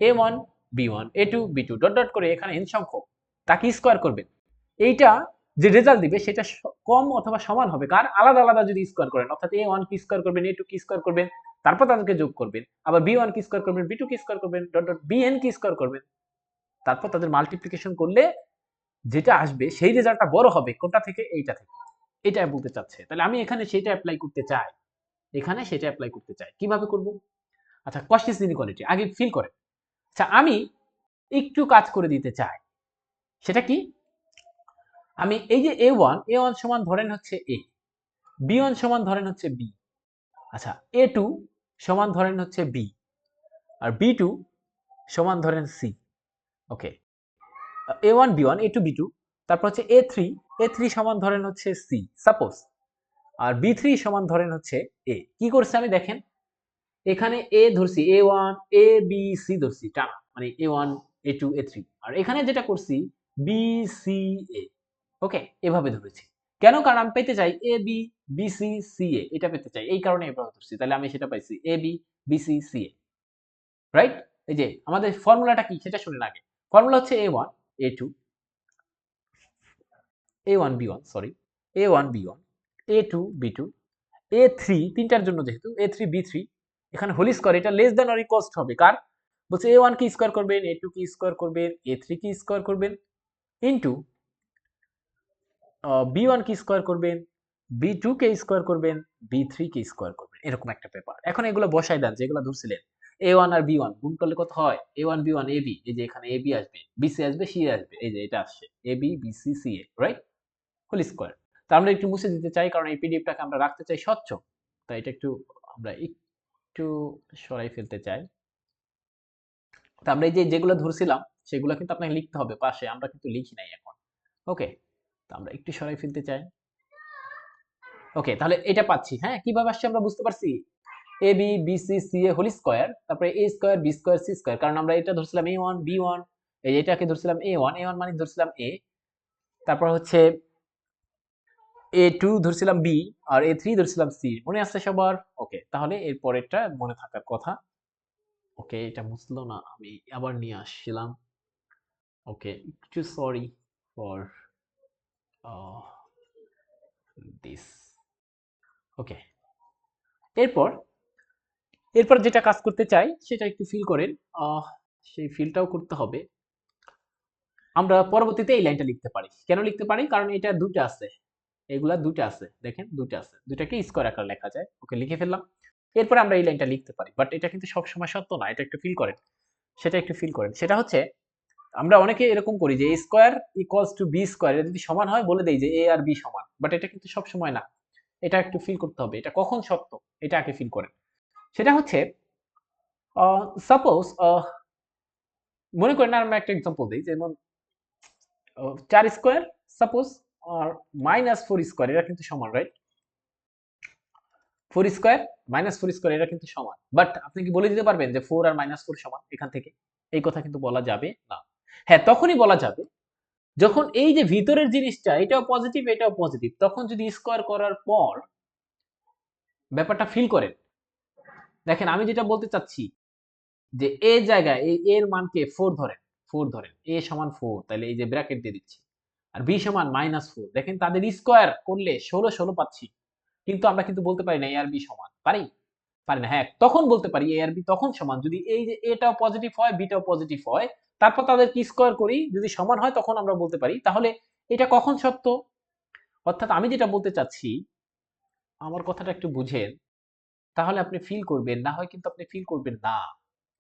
[SPEAKER 1] a1 b1 a2 b2 dot dot করে এখানে n সংখ্যক, তাকে স্কয়ার করবেন, এইটা যে রেজাল্ট দিবে সেটা কম অথবা সমান হবে কার, আলাদা আলাদা যদি স্কয়ার করেন, অর্থাৎ a1 কি স্কয়ার করবেন, a2 কি স্কয়ার করবেন, তারপর তাদেরকে যোগ করবেন, আবার b1 কি স্কয়ার করবেন, b2 কি স্কয়ার করবেন, ডট ডট bn কি স্কয়ার করবেন, তারপর তাদের মাল্টিপ্লিকেশন করলে যেটা আসবে সেই রেজাল্টটা বড় হবে কোনটা থেকে, এইটা থেকে, এটা বলতে চাচ্ছে। তাহলে আমি এখানে সেটা অ্যাপ্লাই করতে চাই, এখানে সেটা অ্যাপ্লাই করতে চাই, কিভাবে করব? আচ্ছা, কস্টিস ইনইকুয়ালিটি আগে ফিল করেন। আচ্ছা, আমি একটু কাজ করে দিতে চাই, সেটা কি, আমি এই যে a1 সমান ধরেন হচ্ছে a, b1 সমান ধরেন হচ্ছে b, আচ্ছা a2 সমান ধরেন হচ্ছে b, আর b2 সমান ধরেন c, ওকে? a1 b1 a2 b2, তারপর হচ্ছে a3 সমান ধরেন হচ্ছে c সাপোজ, আর b3 সমান ধরেন হচ্ছে a। কি করছে আমি দেখেন, এখানে a ধরছি, a1 a b c ধরছি টানা, মানে a1 a2 a3, আর এখানে যেটা করছি b c a, ওকে? এভাবে ধরেছি কেন, কারণ আমি পেতে চাই a b b c c a, এটা পেতে চাই, এই কারণে এভাবে ধরছি, তাহলে আমি সেটা পাইছি a b b c c a, right? এই যে আমাদের ফর্মুলাটা কি সেটা শুনেন আগে, ফর্মুলা হচ্ছে a1 a2 a1 b1 sorry a1 b1 a2 b2 a3, তিনটার জন্য যেহেতু a3 b3, এখানে হোল স্কয়ার, এটা লেস দ্যান অর ইকুয়ালস হবে কার, বলছে a1 কি স্কয়ার করবেন, a2 কি স্কয়ার করবেন, a3 কি স্কয়ার করবেন, ইনটু b1 কি স্কয়ার করবেন, b2 কে স্কয়ার করবেন, b3 কে স্কয়ার করবেন, এরকম একটা পেপার। এখন এগুলো বসাই দেন যেগুলো ধরছিলেন, a1 আর b1 গুণ করলে কত হয়, a1 b1 ab, এই যে এখানে ab আসবে, bc আসবে, ca আসবে, এই যে এটা আসছে ab bc ca, right? Whole square. তা আমরা একটু মুছে দিতে চাই, কারণ এই পিডিএফটাকে আমরা রাখতে চাই স্বচ্ছ, তাই এটা একটু আমরা একটু সরাই ফেলতে চাই। তা আমরা এই যে যেগুলো ধরছিলাম সেগুলো কিন্তু আপনাকে লিখতে হবে পাশে, আমরা কিন্তু লিখি নাই এখন। ওকে, তো আমরা একটু সরাই ফেলতে চাই। ওকে, তাহলে এটা পাচ্ছি। হ্যাঁ, কিভাবে আসছে আমরা বুঝতে পারছি। A B B C C A whole square, তারপরে A square B square C square, কারণ আমরা এটা ধরছিলাম এ ওয়ান বি ওয়ান, এটাকে ধরছিলাম এ ওয়ান মানে ধরছিলাম এ, তারপর হচ্ছে এ টু ধরছিলাম বি, আর এ থ্রি ধরছিলাম সি। মনে আছে সবার? ওকে, তাহলে এর পরেরটা মনে থাকার কথা। ওকে, এটা মুছলো না, আমি আবার নিয়ে আসছিলাম। ওকে, একটু সরি ফর দিস। ওকে, এরপর এরপর যেটা কাজ করতে চাই সেটা একটু ফিল করেন। সেই ফিলটাও করতে হবে। আমরা পরবর্তীতে এই লাইনটা লিখতে পারি। কেন লিখতে পারি? কারণ এটা দুটো আছে, এগুলা দুটো আছে, দেখেন দুটো আছে, দুটাকে স্কোয়ার আকারে লেখা যায়। ওকে, লিখে ফেললাম। এরপর আমরা এই লাইনটা লিখতে পারি, বাট এটা কিন্তু সবসময় সত্য না, এটা একটু ফিল করেন। সেটা একটু ফিল করেন। সেটা হচ্ছে আমরা অনেকে এরকম করি যে A square equals to B square, এটা যদি সমান হয় বলে দেই যে এ আর বি সমান, বাট এটা কিন্তু সব সময় না। এটা একটু ফিল করতে হবে, এটা কখন সত্য এটা আগে ফিল করেন। সেটা হচ্ছে সাপোজ মনে করেন আমরা একটা এক্সাম্পল দিই, যেমন 4 স্কোয়ার সাপোজ আর মাইনাস 4 স্কোয়ার, এরা কিন্তু সমান, রাইট? 4 স্কোয়ার মাইনাস 4 স্কোয়ার এরা কিন্তু সমান, বাট আপনি কি বলে দিতে পারবেন যে 4 আর মাইনাস 4 সমান এখান থেকে? এই কথা কিন্তু বলা যাবে না। হ্যাঁ, তখনই বলা যাবে যখন এই যে ভিতরের জিনিসটা এটাও পজিটিভ এটাও পজিটিভ, তখন যদি স্কোয়ার করার পর ব্যাপারটা ফিল করেন। দেখেন আমি যেটা বলতে চাচ্ছি যে এ জায়গায় এই এর মানকে 4 ধরেন, 4 ধরেন, এ সমান 4, তাহলে এই যে ব্র্যাকেট দিয়ে দিচ্ছি, আর বি সমান -4, দেখেন তাদের স্কোয়ার করলে 16 পাচ্ছি, কিন্তু আমরা কিন্তু বলতে পারি না এ আর বি সমান, পারি? পারি না। হ্যাঁ, তখন বলতে পারি এ আর বি তখন সমান যদি এই যে এটাও পজিটিভ হয় বিটাও পজিটিভ হয়, তারপর তাদেরকে স্কোয়ার করি, যদি সমান হয় তখন আমরা বলতে পারি। তাহলে এটা কখন সত্য? অর্থাৎ আমি যেটা বলতে চাচ্ছি, আমার কথাটা একটু বুঝেন, তাহলে আপনি ফিল করবেন, না হয় কিন্তু আপনি ফিল করবেন না।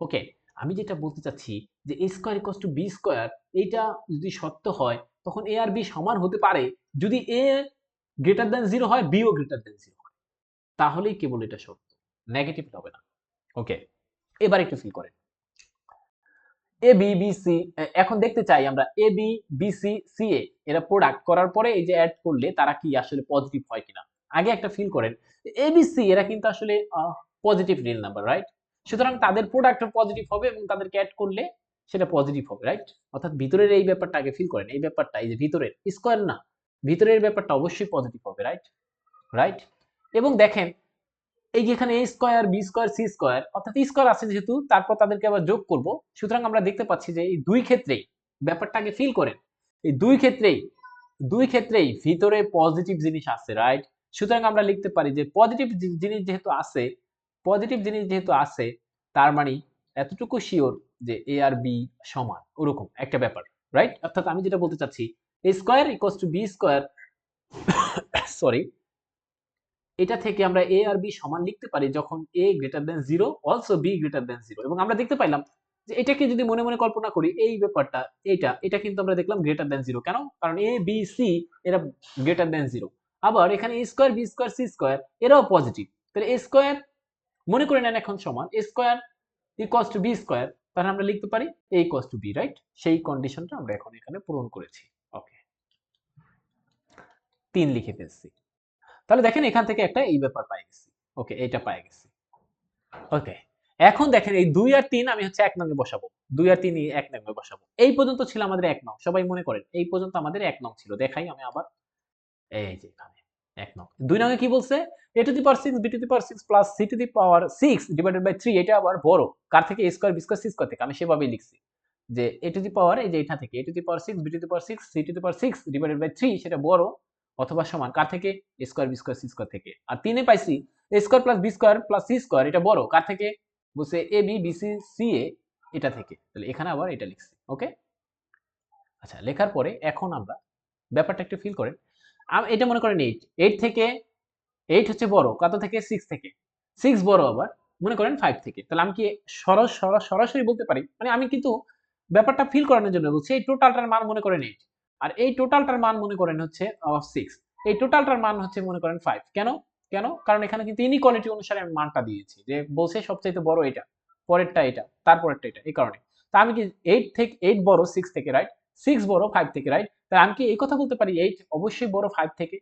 [SPEAKER 1] ওকে, আমি যেটা বলতে চাচ্ছি যে a square equals to b square, এইটা যদি সত্য হয় তখন a আর b সমান হতে পারে যদি a গ্রেটার দ্যান 0 হয়, b ও গ্রেটার দ্যান 0 হয়, তাহলেই কেবল এটা সত্য, নেগেটিভ হবে না। ওকে, এবার একটু ফিল করেন। এ বি বি সি, এখন দেখতে চাই আমরা এ বি বি সি সি এ এরা প্রোডাক্ট করার পরে এই যে অ্যাড করলে তারা কি আসলে পজিটিভ হয় কিনা। আগে একটা ফিল করেন, এ বি সি এরা কিন্তু আসলে পজিটিভ রিয়েল নাম্বার, রাইট? সুতরাং তাদের প্রোডাক্ট পজিটিভ হবে এবং তাদেরকে অ্যাড করলে সেটা পজিটিভ হবে, রাইট? অর্থাৎ ভিতরের এই ব্যাপারটা আগে ফিল করেন, এই ব্যাপারটা এই যে ভিতরের স্কয়ার না, ভিতরের ব্যাপারটা অবশ্যই পজিটিভ হবে, রাইট? রাইট? এবং দেখেন এই যে এখানে a square b square c square, অর্থাৎ স্কয়ার আছে যেহেতু তারপর তাদেরকে আবার যোগ করব, সুতরাং আমরা দেখতে পাচ্ছি যে এই দুই ক্ষেত্রেই ব্যাপারটা আগে ফিল করেন, এই দুই ক্ষেত্রেই ভিতরে পজিটিভ জিনিস আছে, রাইট? সুতরাং আমরা লিখতে পারি যে পজিটিভ জিনিস যেহেতু আছে তার মানে এতটুকু শিওর যে এ আর বি সমান, ওরকম একটা ব্যাপার, রাইট? অর্থাৎ আমি যেটা বলতে চাচ্ছি a square equals to b square, sorry, এটা থেকে আমরা a আর b সমান লিখতে পারি যখন a greater than 0 also b greater than 0, এবং আমরা দেখতে পাইলাম যে এটাকে যদি মনে মনে কল্পনা করি এই ব্যাপারটা, এটা কিন্তু আমরা দেখলাম গ্রেটার দ্যান 0, কেন? কারণ a b c এরা গ্রেটার দ্যান 0। আবার এখানে a square b square c square এরাও পজিটিভ, তাহলে a স্কয়ার মনে করে নেন এখন সমান a square equals two b square, তাহলে আমরা লিখতে পারি a equals to b, right? সেই কন্ডিশনটা আমরা এখন এখানে পূরণ করেছি। ওকে, 3 লিখে ফেলছি। তাহলে দেখেন এখান থেকে একটা এই ব্যাপার পাই গেছি। ওকে, এটা পাই গেছি। ওকে, এখন দেখেন এই 2 আর 3 আমি হচ্ছে 1 নং এ বসাবো, 2 আর 3 1 নং এ বসাবো। এই পর্যন্ত ছিল আমাদের 1 নং, সবাই মনে করেন এই পর্যন্ত আমাদের 1 নং ছিল। দেখাই আমি আবার, এই যে এখানে 1 নং। 2 নং এ কি বলছে? a to the power 6 b to the power 6 plus c to the power 6 divided by 3, এটা আবার বড় কার থেকে? a square b square c square থেকে। আমি সেভাবেই লিখছি যে a টু দি পাওয়ার এই যে এটা থেকে a to the power 6 b to the power 6 c to the power 6 divided by 3, সেটা বড় অথবা সমান কার থেকে? a square b square c square থেকে। আর 3 এ পাইছি a square plus b square plus c square, এটা বড় কার থেকে? বলছে a b b c c a, এটা থেকে। তাহলে এখানে আবার এটা লিখছি। ওকে, আচ্ছা, লেখার পরে এখন আমরা ব্যাপারটা একটু ফিল করেন। এটা মনে করেন 8, 8 থেকে 8 হচ্ছে বড় কত থেকে? 6 থেকে। 6 বড় আবার মনে করেন 5 থেকে। তাহলে আমি কি সরাসরি বলতে পারি, মানে আমি কিন্তু ব্যাপারটা ফিল করানোর জন্য বলছি এই টোটালটার মান মনে করেন 8, আর এই টোটালটার মান মনে করেন হচ্ছে 6, এই টোটালটার মান হচ্ছে মনে করেন 5। কেন কেন কারণ এখানে কিন্তু ইনইকুয়ালিটি অনুসারে আমি মানটা দিয়েছি, যে বলছে সবচাইতে বড় এটা, পরেরটা এটা, তারপরেরটা এটা, এই কারণে। তা আমি কি 8 থেকে 8 বড় 6 থেকে, রাইট? 6 বড় 5 থেকে, রাইট? তাই আমি কি এই কথা বলতে পারি 8 অবশ্যই বড় 5 থেকে?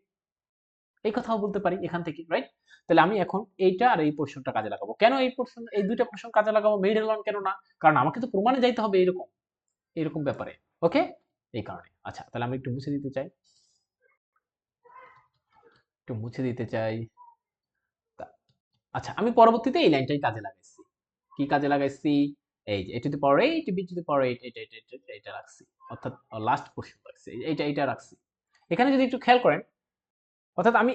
[SPEAKER 1] এই কথাও বলতে পারি এখান থেকে, রাইট? তাহলে আমি এখন এইটা আর এই পোরশনটা কাজে লাগাবো। কেন এই পোরশন, এই দুইটা পোরশন কাজে লাগাবো, মিডল ওয়ান কেন না? কারণ আমাকে তো প্রমাণে যাইতে হবে এরকম, এরকম ব্যাপারে। ওকে, এই কারণে। আচ্ছা, তাহলে আমি একটু মুছে দিতে চাই, একটু মুছে দিতে চাই। আচ্ছা, আমি পরবর্তীতে এই লাইনটাই কাজে লাগাইছি। কি কাজে লাগাইছি? এই যে a to the power 8 b to the power 8, এটা রাখছি, অর্থাৎ লাস্ট পোরশন রাখছি, এইটা রাখছি। এখানে যদি একটু খেয়াল করেন, অর্থাৎ আমি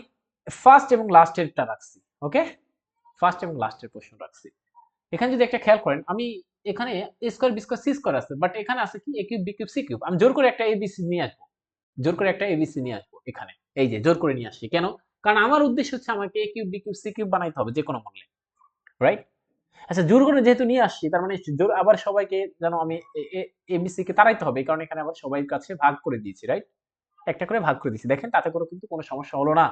[SPEAKER 1] ফার্স্ট এবং লাস্টেরটা রাখছি। ওকে, ফার্স্ট এবং লাস্টের পোরশন রাখছি। এখানে যদি একটা খেয়াল করেন, আমি এখানে a square b square c square আছে, বাট এখানে আছে কি a cube b cube c cube. আমি জোর করে একটা abc নিয়ে আসবো, জোর করে একটা abc নিয়ে আসবো এখানে। এই যে জোর করে নিয়ে আসছি কেন? কারণ আমার উদ্দেশ্য হচ্ছে আমাকে a cube b cube c cube বানাইতে হবে যে কোনো মূল্যে, রাইট? আচ্ছা, জোর করে যেহেতু নিয়ে আসছি, তার মানে জোর আবার সবাইকে যেন আমি abc কে তাড়াইতে হবে, এই কারণে এখানে আবার সবাই কাছে ভাগ করে দিয়েছি, রাইট? একটা করে ভাগ করে দিয়েছি, দেখেন তাতে করে কিন্তু কোনো সমস্যা হলো না।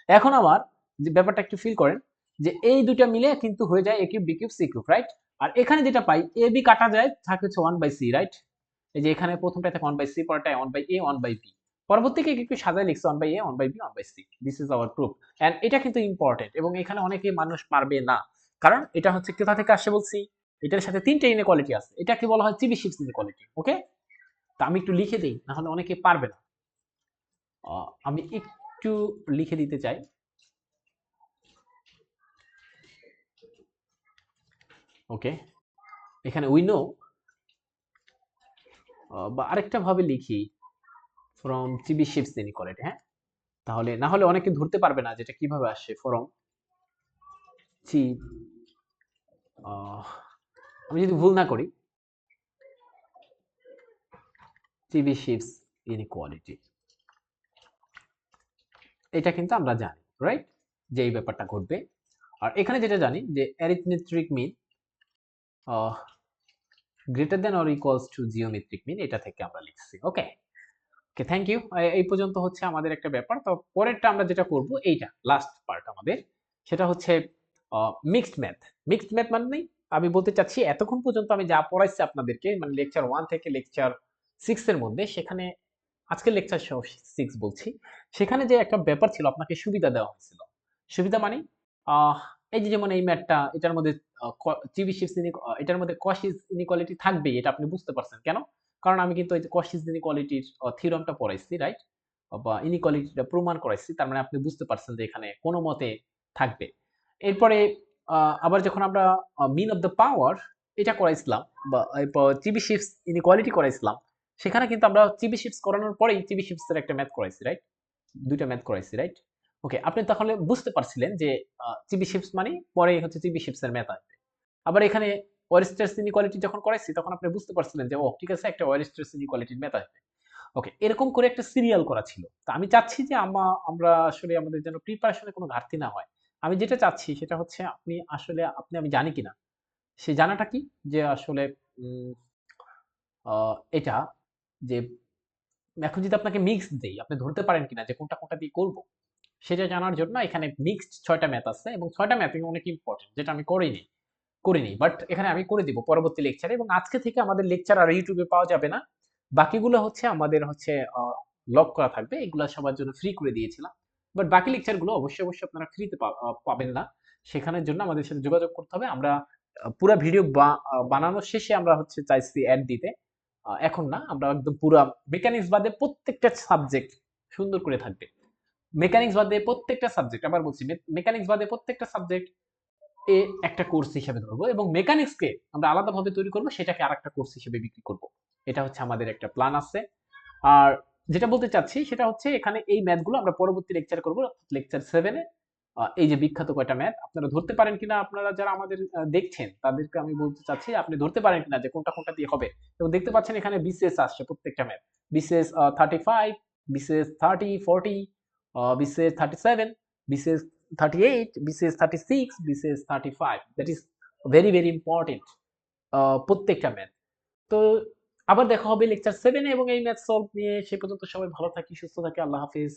[SPEAKER 1] এখন আমার যে ব্যাপারটা একটু ফিল করেন, যে এই দুইটা মিলে কিন্তু হয়ে যায় a cube b cube c cube, right? আর এখানে যেটা পাই a b কাটা যায়, থাকে হচ্ছে 1/c, রাইট? এই যে এখানে প্রথমটা থাকে 1/c, পরেরটা 1/a 1/b, পরবর্তীকে একটু সাজায় লিখছে 1/a 1/b 1/c। This is our proof. And এটা কিন্তু ইম্পর্টেন্ট, এবং এখানে অনেকে মানুষ পারবে না, কারণ এটা হচ্ছে কোথা থেকে আসে বলছি, এটার সাথে তিনটে ইনইকুয়ালিটি আছে, এটাকে বলা হয় চিবিশিফস ইনইকুয়ালিটি। ওকে, তা আমি একটু লিখে দেই, না হলে অনেকে পারবে না। আমি একটু লিখে দিতে চাই। ওকে, এখানে উই নো, বা আরেকটা ভাবে লিখি, ফ্রম চিবিশিফস ইনইকুয়ালিটি। হ্যাঁ, তাহলে না হলে অনেকে ধরতে পারবে না যেটা কিভাবে আসে। ফ্রম চি, আমি যদি ভুল না করি, চিবিশিফস ইনইকুয়ালিটি, এটা কিন্তু আমরা জানি, রাইট, যে এই ব্যাপারটা ঘটবে। আর এখানে যেটা জানি যে arithmetic mean greater than or equals to geometric mean, এটা থেকে আমরা লিখছি। Okay, okay, thank you. এই পর্যন্ত হচ্ছে আমাদের একটা ব্যাপার। তো পরেরটা আমরা যেটা করব, এইটা লাস্ট পার্ট আমাদের, সেটা হচ্ছে মিক্সড ম্যাথ। মিক্সড ম্যাথ মানে আমি বলতে চাচ্ছি, এতক্ষণ পর্যন্ত আমি যা পড়াইছি আপনাদেরকে, মানে লেকচার 1 থেকে লেকচার 6 এর মধ্যে, সেখানে আজকের লেকচার 6 বলছি, সেখানে যে একটা ব্যাপার ছিল, আপনাকে সুবিধা দেওয়া হয়েছিল। সুবিধা মানে আহ, এই যে যেমন এই ম্যাথটা, এটার মধ্যে চিবিশিফস এটার মধ্যে কশিস ইনইকুয়ালিটি থাকবেই, এটা আপনি বুঝতে পারছেন কেন? কারণ আমি কিন্তু এই যে কশিস ইনইকুয়ালিটির থিওরামটা পড়াইছি, রাইট? বা ইনইকুয়ালিটিটা প্রমাণ করাইছি, তার মানে আপনি বুঝতে পারছেন যে এখানে কোনো মতে থাকবে। এরপরে আবার যখন আমরা মিন অফ দ্য পাওয়ার এটা করাইছিলাম, বা চিবিশিফস ইনইকুয়ালিটি করাইছিলাম, সেখানে কিন্তু আমরা চিবিশিফস করানোর পরেই চিবিশিফস এর একটা ম্যাথ করাইছি, রাইট? দুইটা ম্যাথ করাইছি, রাইট? ওকে, আপনি তাহলে বুঝতে পারছিলেন যে চিবিশিফস মানে পরে হচ্ছে চিবিশিফস এর ম্যাথ আসবে। আবার এখানে ওয়েরস্টেরস ইনইকুয়ালিটি যখন করাইছি, তখন আপনি বুঝতে পারছিলেন যে ও ঠিক আছে, একটা ওয়েরস্টেরস ইনইকুয়ালিটির ম্যাথ আসবে। ওকে, এরকম করে একটা সিরিয়াল করা ছিল। তো আমি চাচ্ছি যে আমরা আসলে আমাদের যেন প্রিপারেশনে কোনো ঘাটতি না হয়। আমি যেটা চাচ্ছি সেটা হচ্ছে, আপনি আসলে আমি জানি কিনা, সেই জানাটা কি, যে আসলে উম, এটা, যে এখন যদি আপনাকে মিক্স দেই, আপনি ধরতে পারেন কিনা যে কোনটা কোনটা দিয়ে করব, সেটা জানার জন্য এখানে মিক্সড 6টা ম্যাথ আছে, এবং 6টা ম্যাথই অনেক ইম্পর্টেন্ট, যেটা আমি করিনি, বাট এখানে আমি করে দিব পরবর্তী লেকচারে। এবং আজকে থেকে আমাদের লেকচার আর ইউটিউবে পাওয়া যাবে না, বাকিগুলো হচ্ছে আমাদের হচ্ছে লক করা থাকবে, এগুলো সবার জন্য ফ্রি করে দিয়েছিলাম। বাট বাকি লেকচারগুলো অবশ্যই অবশ্যই আপনারা ফ্রিতে পাবেন না, সেখানের জন্য আমাদের সাথে যোগাযোগ করতে হবে। আমরা পুরো ভিডিও বানানোর শেষে আমরা হচ্ছে চাইছি অ্যাড দিতে, এখন না, আমরা একদম পুরো মেকানিক্স বাদে প্রত্যেকটা সাবজেক্ট সুন্দর করে থাকবে। মেকানিক্স বাদে প্রত্যেকটা সাবজেক্ট, আবার বলছি, মেকানিক্স বাদে প্রত্যেকটা সাবজেক্ট একটা কোর্স হিসেবে ধরবো, এবং মেকানিক্সকে আমরা আলাদাভাবে তৈরি করব, সেটাকে আরেকটা কোর্স হিসেবে বিক্রি করব। এটা হচ্ছে আমাদের একটা প্ল্যান আছে। আর যেটা বলতে চাচ্ছি সেটা হচ্ছে, এখানে এই ম্যাথগুলো আমরা পরবর্তী লেকচার করব, লেকচার 7-এ। এই যে বিখ্যাত কয়টা ম্যাথ, আপনারা ধরতে পারেন কিনা, আপনারা যারা আমাদের দেখছেন তাদেরকে আমি বলতে চাচ্ছি, আপনি ধরতে পারেন কিনা যে কোনটা কোনটা দিয়ে হবে। এবং দেখতে পাচ্ছেন এখানে বিসিএস আসছে প্রত্যেকটা math, BCS 35, BCS 30, 40, BCS 37, BCS 38, BCS 36, BCS 35, that is very very important প্রত্যেকটা ম্যাথ। তো আবার দেখা হবে লেকচার 7 এবং এই ম্যাথ সলভ নিয়ে। সে পর্যন্ত সবাই ভালো থাকি, সুস্থ থাকি। আল্লাহ হাফিজ।